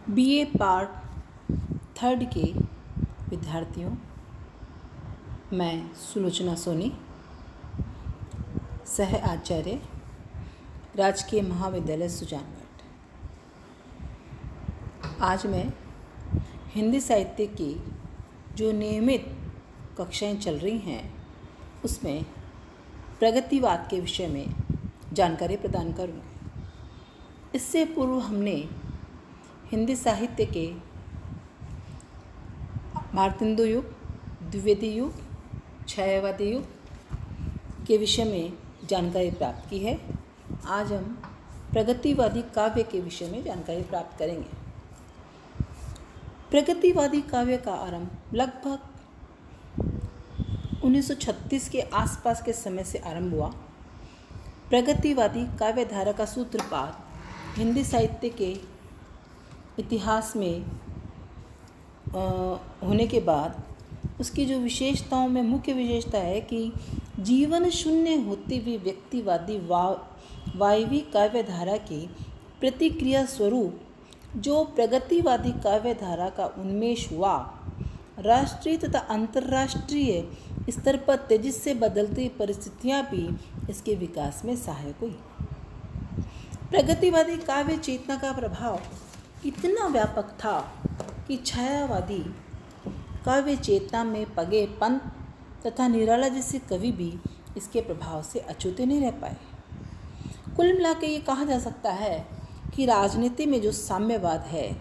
BA part third के विद्यार्थियों, मैं सुलोचना सोनी, सह आचार्य, राजकीय महाविद्यालय सुजानगढ़। आज मैं हिंदी साहित्य की जो नियमित कक्षाएं चल रही हैं उसमें प्रगतिवाद के विषय में जानकारी प्रदान करूँगी। इससे पूर्व हमने हिंदी साहित्य के भारतेंदु युग, द्विवेदी युग, छायावादी युग के विषय में जानकारी प्राप्त की है। आज हम प्रगतिवादी काव्य के विषय में जानकारी प्राप्त करेंगे। प्रगतिवादी काव्य का आरंभ लगभग 1936 के आसपास के समय से आरंभ हुआ। प्रगतिवादी काव्य धारा का सूत्रपात हिंदी साहित्य के इतिहास में होने के बाद उसकी जो विशेषताओं में मुख्य विशेषता है कि जीवन शून्य होती हुई व्यक्तिवादी वायवी काव्य धारा की प्रतिक्रिया स्वरूप जो प्रगतिवादी काव्य धारा का उन्मेष हुआ, राष्ट्रीय तथा अंतर्राष्ट्रीय स्तर पर तेजी से बदलती परिस्थितियां भी इसके विकास में सहायक हुई। प्रगतिवादी काव्य चेतना का प्रभाव इतना व्यापक था कि छायावादी काव्य चेतना में पगे पंत तथा निराला जैसे कवि भी इसके प्रभाव से अछूते नहीं रह पाए। कुल मिलाकर ये कहा जा सकता है कि राजनीति में जो साम्यवाद है,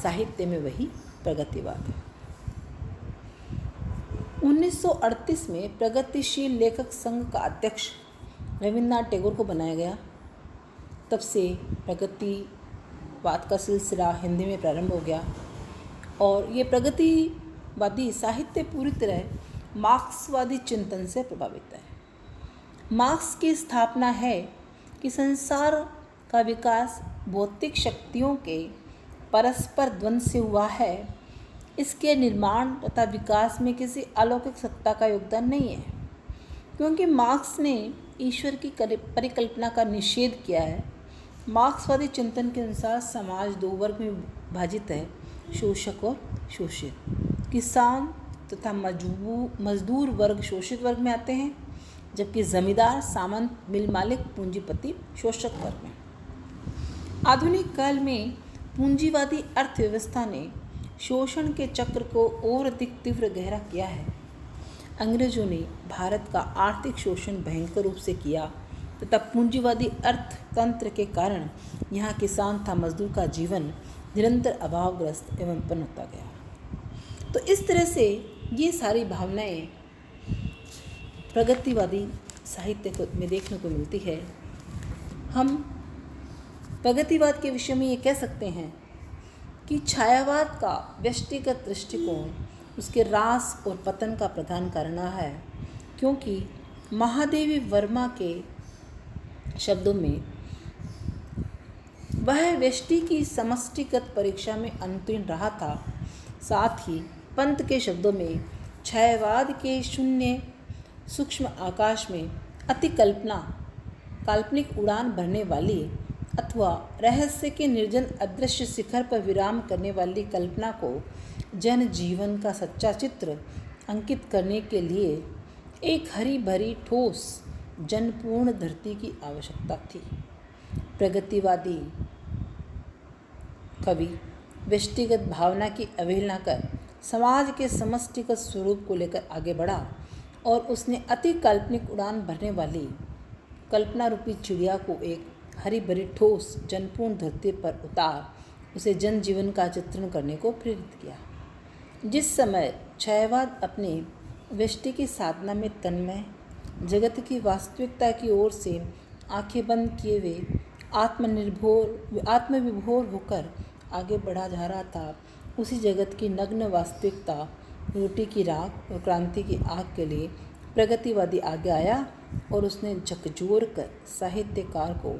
साहित्य में वही प्रगतिवाद है। 1938 में प्रगतिशील लेखक संघ का अध्यक्ष रविन्द्रनाथ टैगोर को बनाया गया। तब से प्रगतिवाद का सिलसिला हिंदी में प्रारंभ हो गया और ये प्रगतिवादी साहित्य पूरी तरह मार्क्सवादी चिंतन से प्रभावित है। मार्क्स की स्थापना है कि संसार का विकास भौतिक शक्तियों के परस्पर द्वंद्व से हुआ है। इसके निर्माण तथा विकास में किसी अलौकिक सत्ता का योगदान नहीं है, क्योंकि मार्क्स ने ईश्वर की परिकल्पना का निषेध किया है। मार्क्सवादी चिंतन के अनुसार समाज दो वर्ग में विभाजित है, शोषक और शोषित। किसान तथा मजदूर वर्ग शोषित वर्ग में आते हैं, जबकि जमींदार, सामंत, मिल मालिक, पूंजीपति शोषक वर्ग में। आधुनिक काल में पूंजीवादी अर्थव्यवस्था ने शोषण के चक्र को और अधिक तीव्र गहरा किया है। अंग्रेजों ने भारत का आर्थिक शोषण भयंकर रूप से किया तथा पूंजीवादी अर्थतंत्र के कारण यहाँ किसान तथा मजदूर का जीवन निरंतर अभावग्रस्त एवं विपन्न होता गया। तो इस तरह से ये सारी भावनाएं प्रगतिवादी साहित्य में देखने को मिलती है। हम प्रगतिवाद के विषय में ये कह सकते हैं कि छायावाद का व्यष्टिगत दृष्टिकोण उसके ह्रास और पतन का प्रधान कारण है, क्योंकि महादेवी वर्मा के शब्दों में वह व्यष्टि की समष्टिगत परीक्षा में अनुत्तीर्ण रहा था। साथ ही पंत के शब्दों में छायावाद के शून्य सूक्ष्म आकाश में अति काल्पनिक उड़ान भरने वाली अथवा रहस्य के निर्जन अदृश्य शिखर पर विराम करने वाली कल्पना को जन जीवन का सच्चा चित्र अंकित करने के लिए एक हरी भरी ठोस जनपूर्ण धरती की आवश्यकता थी। प्रगतिवादी कवि व्यष्टिगत भावना की अवहेलना कर समाज के समष्टिगत स्वरूप को लेकर आगे बढ़ा और उसने अति काल्पनिक उड़ान भरने वाली कल्पना रूपी चिड़िया को एक हरी भरी ठोस जनपूर्ण धरती पर उतार उसे जनजीवन का चित्रण करने को प्रेरित किया। जिस समय छायावाद अपने व्यष्टि की साधना में तन्मय, जगत की वास्तविकता की ओर से आंखें बंद किए हुए आत्मविभोर होकर आगे बढ़ा जा रहा था, उसी जगत की नग्न वास्तविकता, रोटी की राख और क्रांति की आग के लिए प्रगतिवादी आगे आया और उसने झकझोर कर साहित्यकार को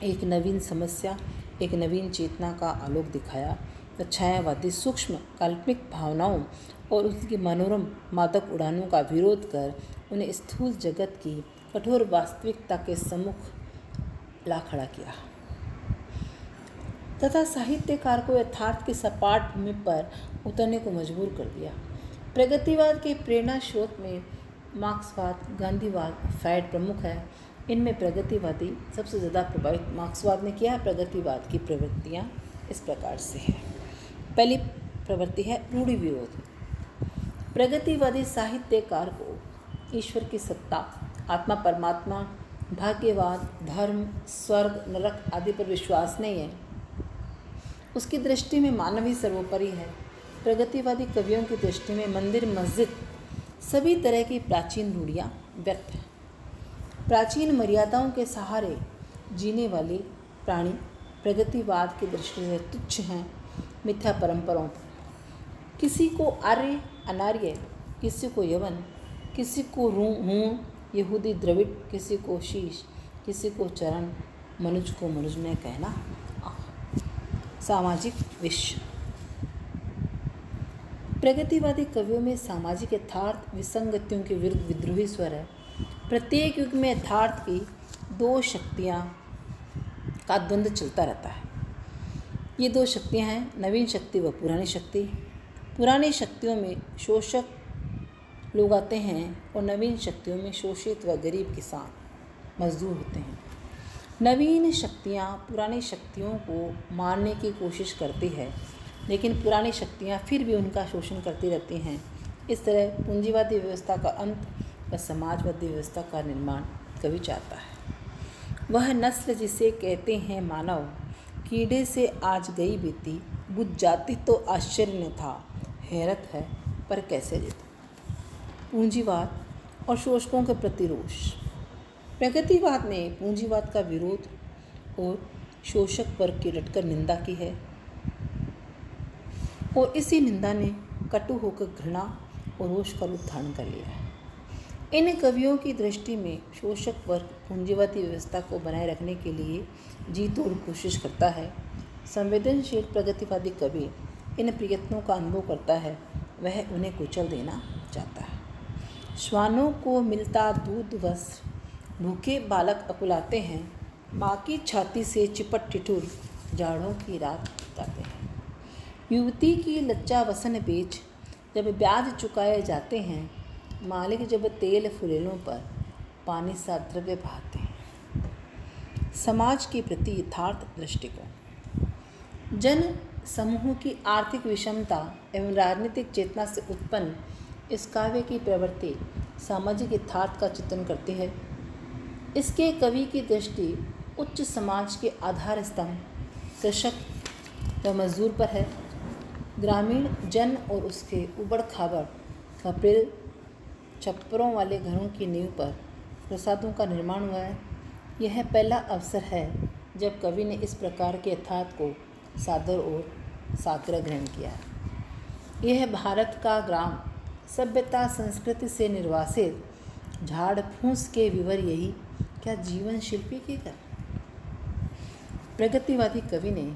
एक नवीन समस्या, एक नवीन चेतना का आलोक दिखाया। तो छायावादी सूक्ष्म काल्पनिक भावनाओं और उसकी मनोरम मादक उड़ानों का विरोध कर उन्हें स्थूल जगत की कठोर वास्तविकता के सम्मुख ला खड़ा किया। तथा साहित्यकार को यथार्थ की सपाट भूमि पर उतरने को मजबूर कर दिया। प्रगतिवाद के प्रेरणा स्रोत में मार्क्सवाद, गांधीवाद, फ्रायड प्रमुख है। इनमें प्रगतिवादी सबसे ज़्यादा प्रभावित मार्क्सवाद ने किया है। प्रगतिवाद की प्रवृत्तियाँ इस प्रकार से है। पहली प्रवृत्ति है रूढ़ि विरोध। प्रगतिवादी साहित्यकार को ईश्वर की सत्ता, आत्मा परमात्मा, भाग्यवाद, धर्म, स्वर्ग, नरक आदि पर विश्वास नहीं है। उसकी दृष्टि में मानव ही सर्वोपरि है। प्रगतिवादी कवियों की दृष्टि में मंदिर, मस्जिद, सभी तरह की प्राचीन रूढ़ियाँ व्यर्थ हैं। प्राचीन मर्यादाओं के सहारे जीने वाले प्राणी प्रगतिवाद की दृष्टि से तुच्छ हैं। मिथ्या परंपराओं पर किसी को आर्य अनार्य, किसी को यवन, किसी को ऋण, यहूदी द्रविड़, किसी को शीश, किसी को चरण, मनुज को मनुज में कहना। सामाजिक विषय। प्रगतिवादी कवियों में सामाजिक यथार्थ विसंगतियों के विरुद्ध विद्रोही स्वर है। प्रत्येक युग में यथार्थ की दो शक्तियाँ का द्वंद्व चलता रहता है। ये दो शक्तियाँ हैं, नवीन शक्ति व पुरानी शक्ति। पुरानी शक्तियों में शोषक लोग आते हैं और नवीन शक्तियों में शोषित व गरीब किसान मजदूर होते हैं। नवीन शक्तियाँ पुरानी शक्तियों को मारने की कोशिश करती है, लेकिन पुरानी शक्तियाँ फिर भी उनका शोषण करती रहती हैं। इस तरह पूंजीवादी व्यवस्था का अंत व समाजवादी व्यवस्था का निर्माण कवि चाहता है। वह नस्ल जिसे कहते हैं मानव, कीड़े से आज गई बीती, बुझ जाती तो आश्चर्य न था, हैरत है पर कैसे जीता। पूंजीवाद और शोषकों के प्रति रोष। प्रगतिवाद ने पूंजीवाद का विरोध और शोषक वर्ग की डटकर निंदा की है और इसी निंदा ने कटु होकर घृणा और रोष का रूप धारण कर लिया है। इन कवियों की दृष्टि में शोषक वर्ग पूंजीवादी व्यवस्था को बनाए रखने के लिए जी तोड़ कोशिश करता है। संवेदनशील प्रगतिवादी कवि इन प्रयत्नों का अनुभव करता है, वह उन्हें कुचल देना चाहता है। श्वानों को मिलता दूध वस्त्र, भूखे बालक अकुलाते हैं, माँ की छाती से चिपट ठिठुर जाड़ों की रात बिताते हैं। युवती की लज्जा वसन बेच जब ब्याज चुकाए जाते हैं, मालिक जब तेल फुलेलों पर पानी सा द्रव्य बहाते हैं। समाज के प्रति यथार्थ दृष्टिकोण। जन समूह की आर्थिक विषमता एवं राजनीतिक चेतना से उत्पन्न इस काव्य की प्रवृत्ति सामाजिक यथार्थ का चित्रण करती है। इसके कवि की दृष्टि उच्च समाज के आधार स्तंभ कृषक व मजदूर पर है। ग्रामीण जन और उसके उबड़ खाबड़ खपरेल छप्परों वाले घरों की नींव पर प्रसादों का निर्माण हुआ है। यह पहला अवसर है जब कवि ने इस प्रकार के यथार्थ को सादर और साग्रह ग्रहण किया है। यह भारत का ग्राम सभ्यता संस्कृति से निर्वासित झाड़ फूस के विवर यही क्या जीवन शिल्पी के कर। प्रगतिवादी कवि ने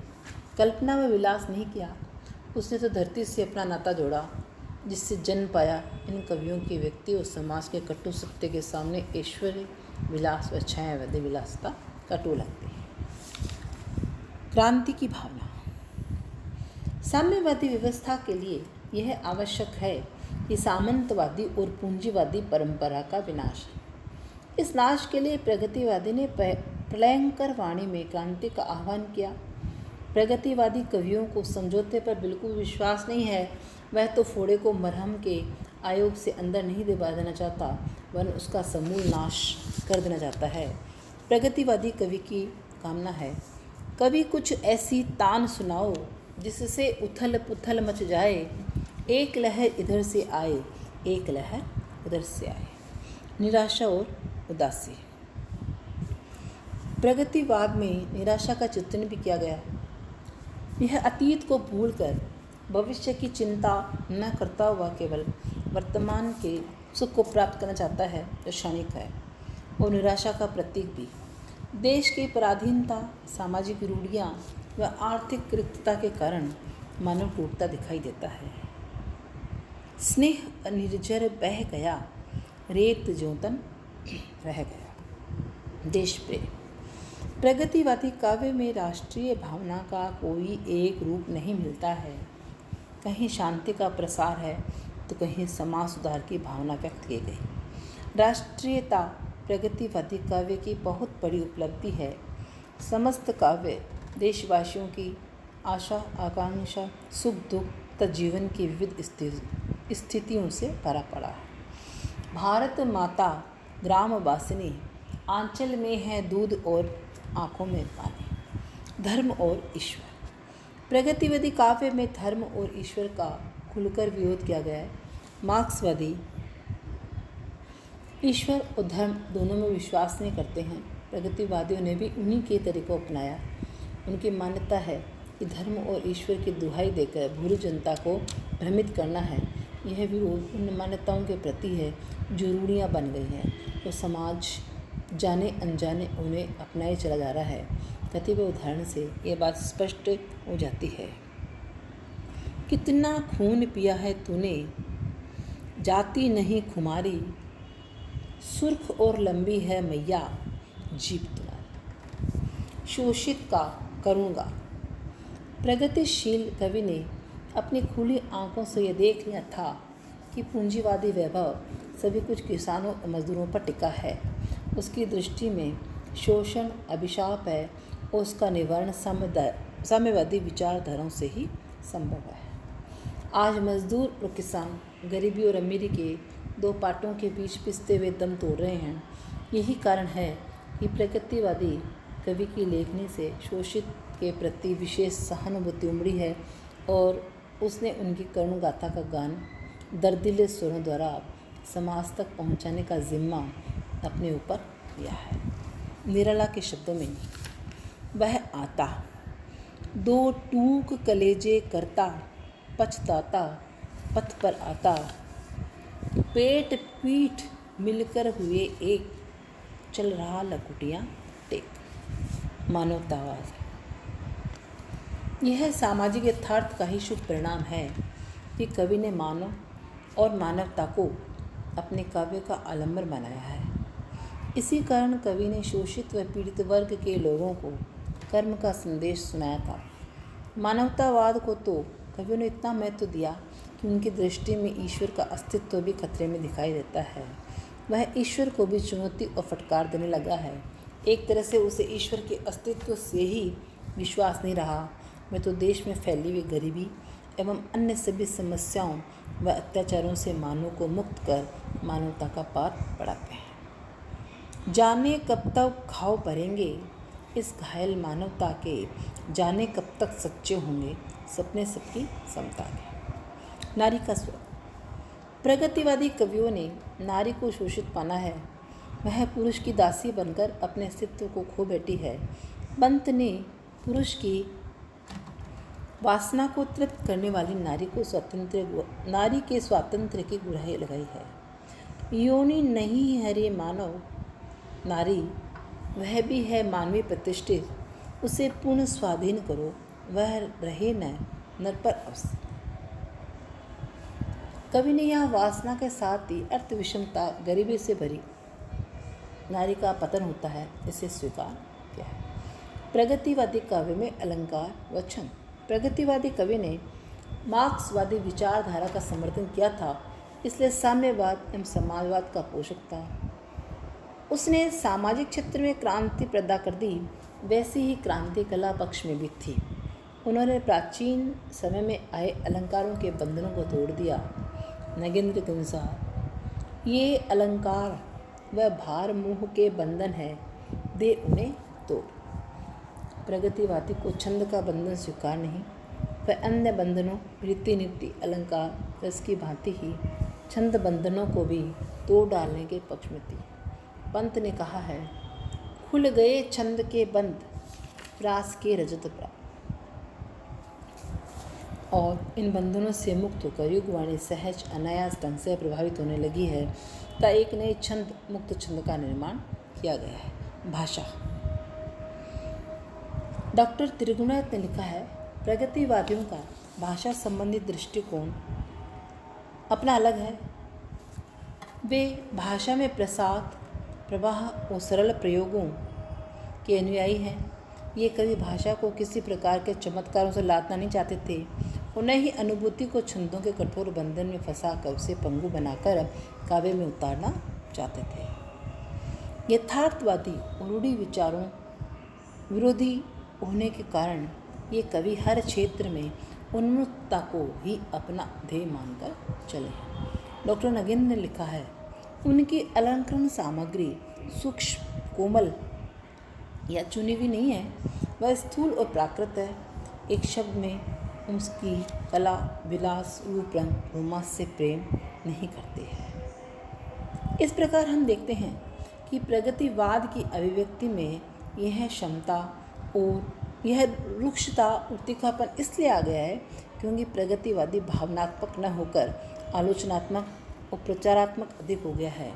कल्पना व विलास नहीं किया, उसने तो धरती से अपना नाता जोड़ा, जिससे जन्म पाया। इन कवियों के व्यक्ति और समाज के कटु सत्य के सामने ऐश्वर्य विलास व छायावादी विलासता कटु लगती है। क्रांति की भावना। साम्यवादी व्यवस्था के लिए यह आवश्यक है कि सामंतवादी और पूंजीवादी परंपरा का विनाश है। इस नाश के लिए प्रगतिवादी ने प्रलयंकर वाणी में क्रांति का आह्वान किया। प्रगतिवादी कवियों को समझौते पर बिल्कुल विश्वास नहीं है। वह तो फोड़े को मरहम के आयोग से अंदर नहीं दबा देना चाहता, वरन उसका समूल नाश कर देना चाहता है। प्रगतिवादी कवि की कामना है, कभी कुछ ऐसी तान सुनाओ जिससे उथल पुथल मच जाए, एक लहर इधर से आए, एक लहर उधर से आए। निराशा और उदासी। प्रगतिवाद में निराशा का चित्रण भी किया गया। यह अतीत को भूलकर भविष्य की चिंता न करता हुआ केवल वर्तमान के सुख को प्राप्त करना चाहता है, जो क्षणिक है, और निराशा का प्रतीक भी। देश की पराधीनता, सामाजिक रूढ़ियाँ व आर्थिक रिक्तता के कारण मानव टूटता दिखाई देता है। स्नेह निर्जर बह गया, रेत जोतन रह गया। देश प्रेम। प्रगतिवादी काव्य में राष्ट्रीय भावना का कोई एक रूप नहीं मिलता है। कहीं शांति का प्रसार है तो कहीं समाज सुधार की भावना व्यक्त की गई। राष्ट्रीयता प्रगतिवादी काव्य की बहुत बड़ी उपलब्धि है। समस्त काव्य देशवासियों की आशा आकांक्षा सुख दुख तथा जीवन की विविध स्थितियों से भरा पड़ा है। भारत माता ग्रामवासिनी, आंचल में है दूध और आँखों में पानी। धर्म और ईश्वर। प्रगतिवादी काव्य में धर्म और ईश्वर का खुलकर विरोध किया गया है। मार्क्सवादी ईश्वर और धर्म दोनों में विश्वास नहीं करते हैं। प्रगतिवादियों ने भी उन्हीं के तरीकों को अपनाया। उनकी मान्यता है कि धर्म और ईश्वर की दुहाई देकर भूरी जनता को भ्रमित करना है। यह विरोध उन मान्यताओं के प्रति है जो रूढ़ियाँ बन गई हैं और समाज जाने अनजाने उन्हें अपनाए चला जा रहा है। कतिपय उदाहरण से ये बात स्पष्ट हो जाती है। कितना खून पिया है तूने, जाती नहीं खुमारी, सुर्ख और लंबी है मैया जीभ तुम्हारी। शोषित का करूँगा। प्रगतिशील कवि ने अपनी खुली आंखों से यह देख लिया था कि पूंजीवादी वैभव सभी कुछ किसानों और मजदूरों पर टिका है। उसकी दृष्टि में शोषण अभिशाप है और उसका निवारण साम्यवादी विचारधाराओं से ही संभव है। आज मजदूर और किसान गरीबी और अमीरी के दो पाटों के बीच पिसते हुए दम तोड़ रहे हैं। यही कारण है कि प्रगतिवादी कवि की लेखनी से शोषित के प्रति विशेष सहानुभूति उमड़ी है और उसने उनकी करुण गाथा का गान दर्दिले स्वरों द्वारा समाज तक पहुंचाने का जिम्मा अपने ऊपर लिया है। निराला के शब्दों में, वह आता दो टूक कलेजे करता, पछताता पथ पर आता, पेट पीठ मिलकर हुए एक, चल रहा लकुटियाँ टेक। मानवतावाद। यह सामाजिक यथार्थ का ही शुभ परिणाम है कि कवि ने मानव और मानवता को अपने काव्य का आलंबन बनाया है। इसी कारण कवि ने शोषित व पीड़ित वर्ग के लोगों को कर्म का संदेश सुनाया था। मानवतावाद को तो कवियों ने इतना महत्व दिया कि उनकी दृष्टि में ईश्वर का अस्तित्व भी खतरे में दिखाई देता है। वह ईश्वर को भी चुनौती और फटकार देने लगा है। एक तरह से उसे ईश्वर के अस्तित्व से ही विश्वास नहीं रहा। वह तो देश में फैली हुई गरीबी एवं अन्य सभी समस्याओं व अत्याचारों से मानव को मुक्त कर मानवता का पार पढ़ाते हैं। जाने कब तक घाव भरेंगे इस घायल मानवता के, जाने कब तक सच्चे होंगे सपने सबकी समता के। नारी का स्वर। प्रगतिवादी कवियों ने नारी को शोषित पाना है। वह पुरुष की दासी बनकर अपने अस्तित्व को खो बैठी है। पंत ने पुरुष की वासना को तृप्त करने वाली नारी के स्वातंत्र्य की गुहाई लगाई है। योनि नहीं है रे मानव नारी, वह भी है मानवीय प्रतिष्ठित, उसे पूर्ण स्वाधीन करो, वह रहे न नर पर अवसर। कवि ने यहाँ वासना के साथ ही अर्थ विषमता, गरीबी से भरी नारी का पतन होता है, इसे स्वीकार किया है। प्रगतिवादी काव्य में अलंकार व छंद। प्रगतिवादी कवि ने मार्क्सवादी विचारधारा का समर्थन किया था, इसलिए साम्यवाद एवं समाजवाद का पोषक था। उसने सामाजिक क्षेत्र में क्रांति पैदा कर दी, वैसी ही क्रांति कला पक्ष में भी थी। उन्होंने प्राचीन समय में आए अलंकारों के बंधनों को तोड़ दिया। नगेंद्र के अनुसार ये अलंकार व भार मोह के बंधन है, दे उन्हें तोड़। प्रगतिवादी को छंद का बंधन स्वीकार नहीं, वह अन्य बंधनों रीति नीति अलंकार रस की भांति ही छंद बंधनों को भी तोड़ डालने के पक्ष में थी। पंत ने कहा है, खुल गए छंद के बंध, प्रास के रजत प्राप्त। और इन बंधनों से मुक्त होकर युगवाणी सहज अनायास ढंग से प्रभावित होने लगी है तथा एक नए छंद मुक्त छंद का निर्माण किया गया है। भाषा। डॉक्टर त्रिगुणायत ने लिखा है, प्रगतिवादियों का भाषा संबंधी दृष्टिकोण अपना अलग है। वे भाषा में प्रसाद, प्रवाह और सरल प्रयोगों के अनुयायी हैं। ये कवि भाषा को किसी प्रकार के चमत्कारों से लादना नहीं चाहते थे। उन्हें ही अनुभूति को छंदों के कठोर बंधन में फंसा कर उसे पंगु बनाकर काव्य में उतारना चाहते थे। यथार्थवादी और रूढ़ि विचारों विरोधी होने के कारण ये कवि हर क्षेत्र में उन्मुक्तता को ही अपना ध्येय मानकर चले हैं। डॉक्टर नगेंद्र ने लिखा है, उनकी अलंकरण सामग्री सूक्ष्म, कोमल या चुनी हुई नहीं है, वह स्थूल और प्राकृत है। एक शब्द में उसकी कला, विलास, रूप, रंग, रोमांस से प्रेम नहीं करते हैं। इस प्रकार हम देखते हैं कि प्रगतिवाद की अभिव्यक्ति में यह क्षमता और यह रुक्षता और तीखापन इसलिए आ गया है क्योंकि प्रगतिवादी भावनात्मक न होकर आलोचनात्मक और प्रचारात्मक अधिक हो गया है।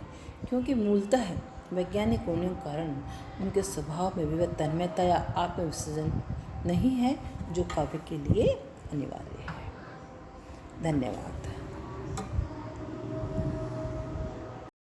क्योंकि मूलतः वैज्ञानिक होने के कारण उनके स्वभाव में विविध तन्मयता या आत्मविसर्जन नहीं है, जो काव्य के लिए अनिवार्य है। धन्यवाद।